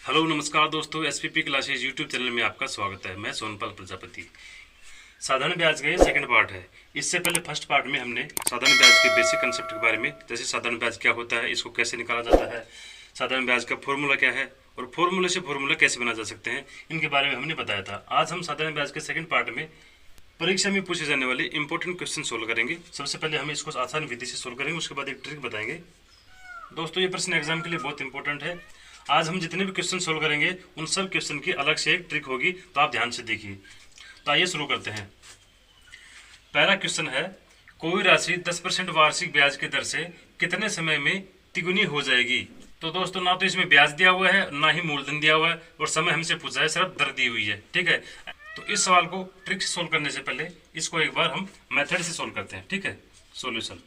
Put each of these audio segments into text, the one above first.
Hello नमस्कार दोस्तों, SPP classes YouTube channel में आपका स्वागत है। मैं सोनपाल प्रजापति। साधारण ब्याज का ये सेकंड पार्ट है। इससे पहले फर्स्ट पार्ट में हमने साधारण ब्याज के बेसिक कंसेप्ट के बारे में, जैसे साधारण ब्याज क्या होता है, इसको कैसे निकाला जाता है, साधारण ब्याज का फॉर्मूला क्या है और फॉर्मूले से फॉर्मूला कैसे बना जा सकते हैं, इनके बारे में हमने बताया था। आज हम साधारण ब्याज के सेकंड पार्ट में परीक्षा में पूछे जाने वाले इंपॉर्टेंट क्वेश्चन सोल्व करेंगे। सबसे पहले हम इसको आसान विधि से सोल्व करेंगे, उसके बाद एक ट्रिक बताएंगे। दोस्तों, ये प्रश्न एग्जाम के लिए बहुत इंपॉर्टेंट है। आज हम जितने भी क्वेश्चन सोल्व करेंगे उन सब क्वेश्चन की अलग से एक ट्रिक होगी, तो आप ध्यान से देखिए। तो आइए शुरू करते हैं। पहला क्वेश्चन है, कोई राशि 10% वार्षिक ब्याज की दर से कितने समय में तिगुनी हो जाएगी। तो दोस्तों, ना तो इसमें ब्याज दिया हुआ है, ना ही मूलधन दिया हुआ है, और समय हमसे पूछा है, सिर्फ दर दी हुई है। ठीक है, तो इस सवाल को ट्रिक से सोल्व करने से पहले इसको एक बार हम मेथड से सोल्व करते हैं। ठीक है, सॉल्यूशन।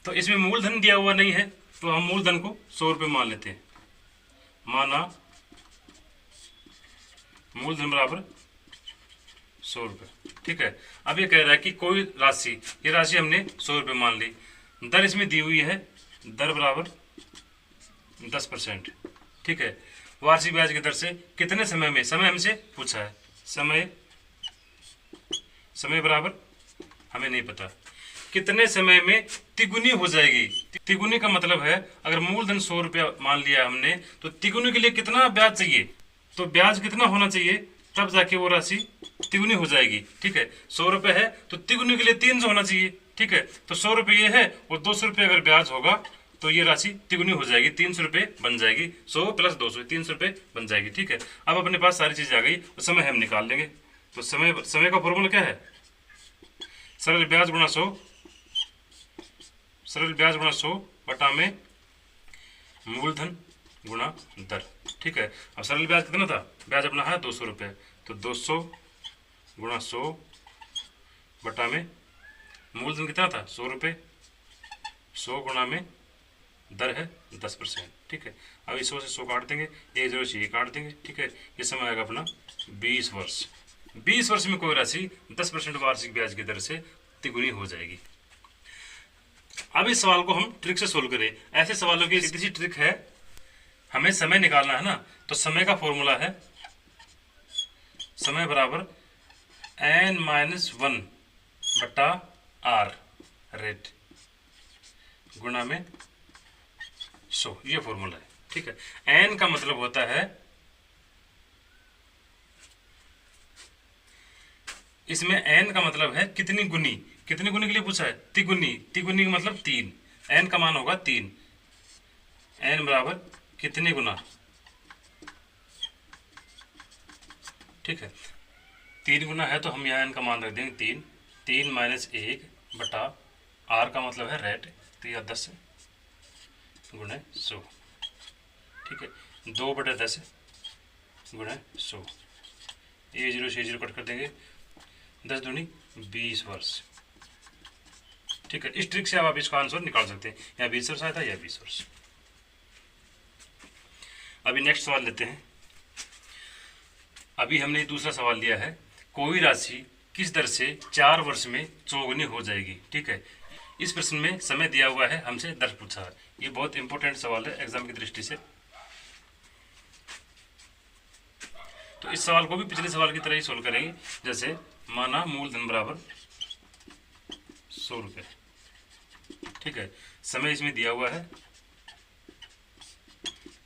तो इसमें मूलधन दिया हुआ नहीं है, तो हम मूलधन को 100 रुपये मान लेते हैं। माना मूलधन बराबर 100 रुपये। ठीक है, अब ये कह रहा है कि कोई राशि, ये राशि हमने 100 रुपये मान ली, दर इसमें दी हुई है, दर बराबर 10%। ठीक है, वार्षिक ब्याज की दर से कितने समय में, समय हमसे पूछा है, समय बराबर हमें नहीं पता, कितने समय में तिगुनी हो जाएगी। तिगुनी का मतलब है, अगर मूलधन 100 रुपया मान लिया हमने, तो तिगुनी के लिए कितना ब्याज चाहिए, तो ब्याज कितना होना चाहिए, तब जाके वो राशि तिगुनी हो जाएगी। ठीक है, 100 रुपये है तो तिगुनी के लिए 300 होना चाहिए। ठीक है, तो 100 रुपये ये है और 200 रुपये अगर ब्याज होगा तो ये राशि तिगुनी हो जाएगी, 300 रुपये बन जाएगी। 100 प्लस 200 300 रुपये बन जाएगी। ठीक है, अब अपने पास सारी चीज़ आ गई, तो समय हम निकाल लेंगे। तो समय का फॉर्मूला क्या है, सरल ब्याज गुणा 100, सरल ब्याज गुणा 100 बटा में मूलधन गुणा दर। ठीक है, अब सरल ब्याज कितना था, ब्याज अपना है 200 रुपये, तो 200 गुणा 100 बटा में मूलधन कितना था 100 रुपये, 100 गुणा में दर है 10%। ठीक है, अब इस 100 से 100 काट देंगे, एक 0 से ये काट देंगे। ठीक है, ये समय आएगा अपना 20 वर्ष। 20 वर्ष में कोई राशि 10% वार्षिक ब्याज की दर से तिगुनी हो जाएगी। अब इस सवाल को हम ट्रिक से सोल्व करें। ऐसे सवालों की सीधी सी ट्रिक है, हमें समय निकालना है ना, तो समय का फॉर्मूला है, समय बराबर n-1 बटा r रेट गुणा में 100, ये फॉर्मूला है। ठीक है, n का मतलब होता है, इसमें n का मतलब है कितनी गुनी, कितनी गुनी के लिए पूछा है, तिगुनी, तिगुनी का मतलब 3, n का मान होगा 3, n बराबर कितने गुना। ठीक है, 3 गुना है तो हम यहाँ n का मान रख देंगे 3, 3 माइनस 1 बटा r का मतलब है रेट, तो यह 10 गुणे 100। ठीक है, 2 बटे 10 गुणे 100, ये 0 से 0 कट कर देंगे, 10 दूनी 20 वर्ष। ठीक है, इस ट्रिक से आप इसका आंसर निकाल सकते हैं, या 20 वर्ष आया था या 20 वर्ष। अभी नेक्स्ट सवाल लेते हैं। अभी हमने दूसरा सवाल लिया है, कोई राशि किस दर से 4 वर्ष में चौगुनी हो जाएगी। ठीक है, इस प्रश्न में समय दिया हुआ है, हमसे दर पूछा है। ये बहुत इंपॉर्टेंट सवाल है एग्जाम की दृष्टि से। तो इस सवाल को भी पिछले सवाल की तरह ही सोल्व करेंगे। जैसे माना मूलधन बराबर 100 रुपये। ठीक है, समय इसमें दिया हुआ है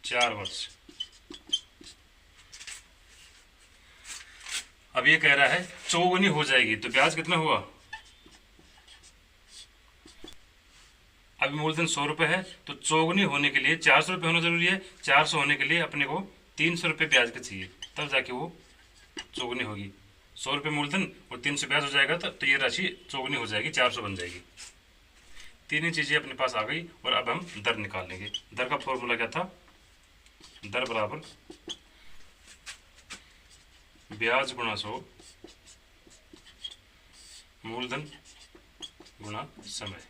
4 वर्ष। अब ये कह रहा है चौगुनी हो जाएगी, तो ब्याज कितना हुआ, अभी मूलधन 100 रुपये है, तो चौगुनी होने के लिए 400 रुपये होना जरूरी है। 400 होने के लिए अपने को 300 रुपये ब्याज का चाहिए, तब जाके वो चौगुनी होगी। 100 रुपये मूलधन और 300 ब्याज हो जाएगा, तो ये राशि चौगुनी हो जाएगी, 400 बन जाएगी। तीन चीज़ें अपने पास आ गई, और अब हम दर निकाल लेंगे। दर का फॉर्मूला क्या था, दर बराबर ब्याज गुणा 100 मूलधन गुणा समय।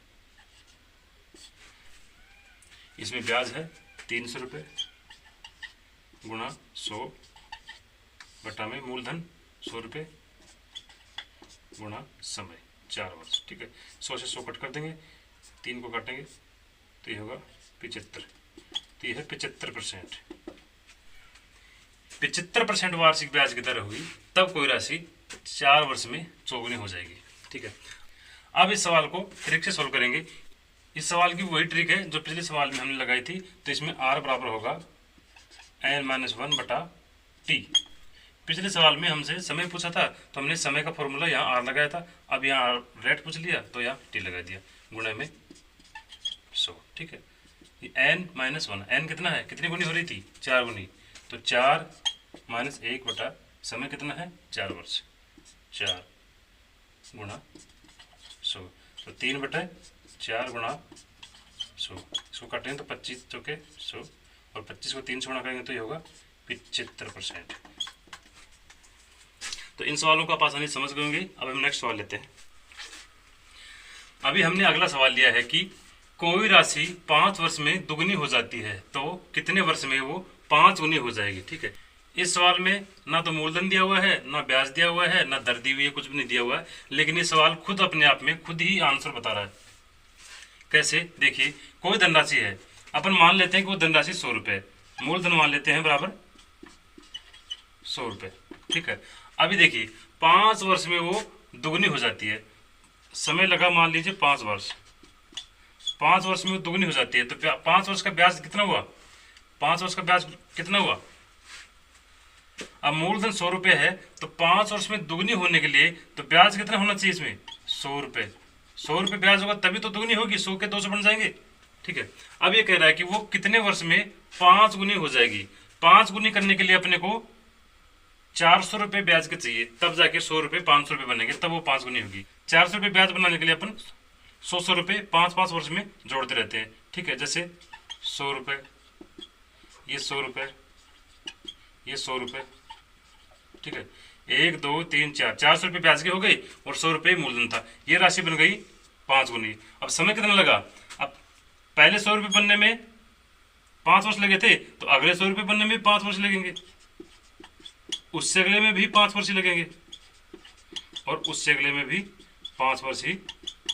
इसमें ब्याज है 300 रुपये गुणा 100 बटा में मूलधन 100 रुपये गुणा समय, 4 वर्ष। ठीक है, 100 से 100 कट कर देंगे, 3 को काटेंगे तो ये होगा 75, तो ये है 75%। 75% वार्षिक ब्याज की दर होगी, तब कोई राशि 4 वर्ष में चौगुनी हो जाएगी। ठीक है, अब इस सवाल को ट्रिक से सोल्व करेंगे। इस सवाल की वही ट्रिक है जो पिछले सवाल में हमने लगाई थी। तो इसमें r बराबर होगा n-1/t। पिछले सवाल में हमसे समय पूछा था तो हमने समय का फॉर्मूला यहाँ r लगाया था। अब यहाँ रेट पूछ लिया तो यहाँ t लगा दिया, गुणे में 100। ठीक है, ये n-1, n कितना है, कितनी गुनी हो रही थी, 4 गुनी। तो 4 - 1 बटा समय कितना है, 4 वर्ष, 4 गुणा 100। तो 3/4 गुणा 100, इसको काटेंगे तो 25 चौके 100 और 25 को 3 से गुणा करेंगे तो ये होगा 75%। तो इन सवालों को आप आसानी से समझ गए होंगे। अब हम नेक्स्ट सवाल लेते हैं। अभी हमने अगला सवाल लिया है कि कोई राशि 5 वर्ष में दुगनी हो जाती है तो कितने वर्ष में वो 5 गुनी हो जाएगी। ठीक है, इस सवाल में ना तो मूलधन दिया हुआ है, ना ब्याज दिया हुआ है, ना दर दी हुई है, कुछ भी नहीं दिया हुआ है। लेकिन ये सवाल खुद अपने आप में खुद ही आंसर बता रहा है। कैसे, देखिए, कोई धनराशि है, अपन मान लेते हैं कि वो धनराशि 100 रुपये, मूलधन मान लेते हैं बराबर 100 रुपये। ठीक है, अभी देखिए 5 वर्ष में वो दुगनी हो जाती है। समय लगा मान लीजिए 5 वर्ष, 5 वर्ष में वो दुगनी हो जाती है। तो 5 वर्ष का ब्याज कितना हुआ, 5 वर्ष का ब्याज कितना हुआ। अब मूलधन 100 रुपये है तो 5 वर्ष में दुगनी होने के लिए तो ब्याज कितना होना चाहिए इसमें, 100 रुपये। 100 रुपये ब्याज होगा तभी तो दुगनी होगी, 100 के 200 बन जाएंगे। ठीक है, अब ये कह रहा है कि वो कितने वर्ष में 5 गुनी हो जाएगी। 5 गुनी करने के लिए अपने को 400 रुपये ब्याज के चाहिए, तब जाके 100 रुपये 500 रुपये बनेंगे, तब वो 5 गुनी होगी। 400 रुपये ब्याज बनाने के लिए अपन 100 रुपये 5-5 वर्ष में जोड़ते रहते हैं। ठीक है, जैसे 100 रुपये, ये 100 रुपये, ये 100 रुपये। ठीक है, 1 2 3 4, 400 रुपये ब्याज की हो गई और 100 रुपये मूलधन था। ये राशि बन गई 5 गुनी। अब समय कितना लगा, अब पहले 100 रुपये बनने में 5 वर्ष लगे थे तो अगले 100 रुपये बनने में 5 वर्ष लगेंगे, उससे अगले में भी 5 वर्ष ही लगेंगे और उससे अगले में भी 5 वर्ष ही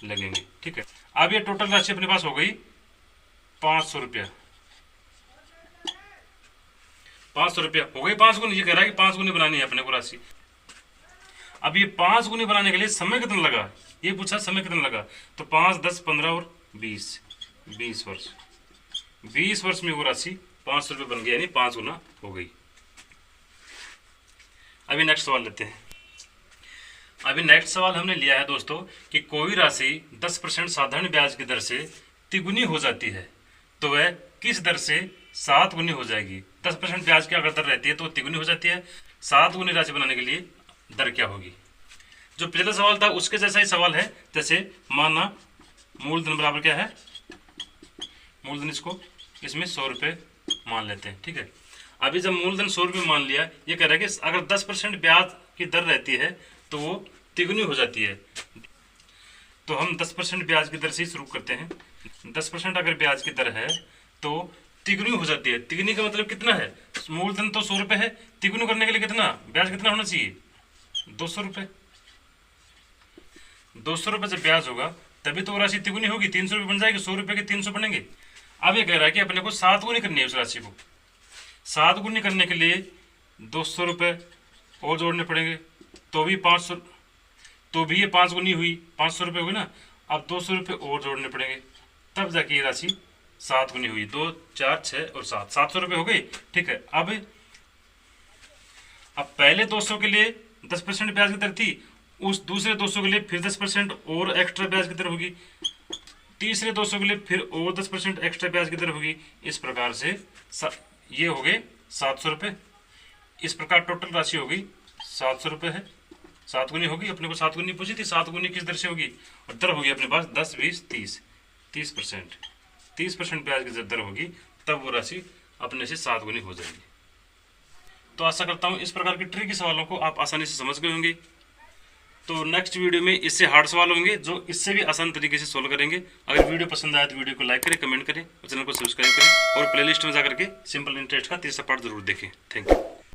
लगेंगे। ठीक है, अब ये टोटल राशि अपने पास हो गई 500 रुपया। 500 रुपया हो गई 5 गुनी। ये कह रहा है कि 5 गुनी बनानी है अपने को राशि। अब ये 5 गुनी बनाने के लिए समय कितना लगा, ये पूछा समय कितना लगा। तो 5 10 15 और 20 वर्ष। 20 वर्ष में वो राशि 500 रुपये बन गई, यानी 5 गुना हो गई। अभी नेक्स्ट सवाल लेते हैं। अभी नेक्स्ट सवाल हमने लिया है दोस्तों कि कोई राशि 10% साधारण ब्याज की दर से तिगुनी हो जाती है तो वह किस दर से 7 गुनी हो जाएगी। 10% ब्याज की अगर दर रहती है तो तिगुनी हो जाती है। 7 गुनी राशि बनाने के लिए दर क्या होगी। जो पिछला सवाल था उसके जैसा ही सवाल है। जैसे माना मूलधन बराबर क्या है, मूलधन इसमें 100 रुपये मान लेते हैं। ठीक है, अभी जब मूलधन 100 रुपये मान लिया, ये कह रहा है कि अगर 10% ब्याज की दर रहती है तो वो तिगुनी हो जाती है। तो हम 10% ब्याज की दर से शुरू करते हैं। 10% अगर ब्याज की दर है तो तिगुनी हो जाती है। तिगुनी का मतलब कितना है, मूलधन तो 100 रुपये है, तिगुनी करने के लिए कितना ब्याज कितना होना चाहिए, 200 रुपये। 200 रुपये से ब्याज होगा तभी तो राशि तिगुनी होगी, 300 रुपये बन जाएगी, 100 रुपये के 300 बनेंगे। अब ये कह रहा है कि अपने को 7 गुनी करनी है उस राशि को। 7 गुनी करने के लिए 200 रुपये और जोड़ने पड़ेंगे, तो भी 500, तो भी ये 5 गुनी हुई, 500 रुपये हुई ना। अब 200 रुपये और जोड़ने पड़ेंगे, तब जाके ये राशि 7 गुनी हुई। 2 4 6 और 7, 700 रुपये हो गई। ठीक है, अब पहले 200 के लिए 10% ब्याज की दर थी, उस दूसरे 200 के लिए फिर 10% और एक्स्ट्रा ब्याज की दर होगी, तीसरे 200 के लिए फिर और 10% एक्स्ट्रा ब्याज की दर होगी। इस प्रकार से ये हो गए 700 रुपये। इस प्रकार टोटल राशि होगी 700 रुपये है। 7 गुनी होगी, अपने को 7 गुनी पूछी थी, 7 गुनी किस दर से होगी, और दर होगी अपने पास 10 20 30, 30%। 30% ब्याज की दर होगी, तब वो राशि अपने से 7 गुनी हो जाएगी। तो आशा करता हूँ इस प्रकार के ट्रिकी सवालों को आप आसानी से समझ गए होंगे। तो नेक्स्ट वीडियो में इससे हार्ड सवाल होंगे जो इससे भी आसान तरीके से सोल्व करेंगे। अगर वीडियो पसंद आए तो वीडियो को लाइक करें, कमेंट करें और चैनल को सब्सक्राइब करें और प्लेलिस्ट में जाकर के सिंपल इंटरेस्ट का तीसरा पार्ट जरूर देखें। Thank you.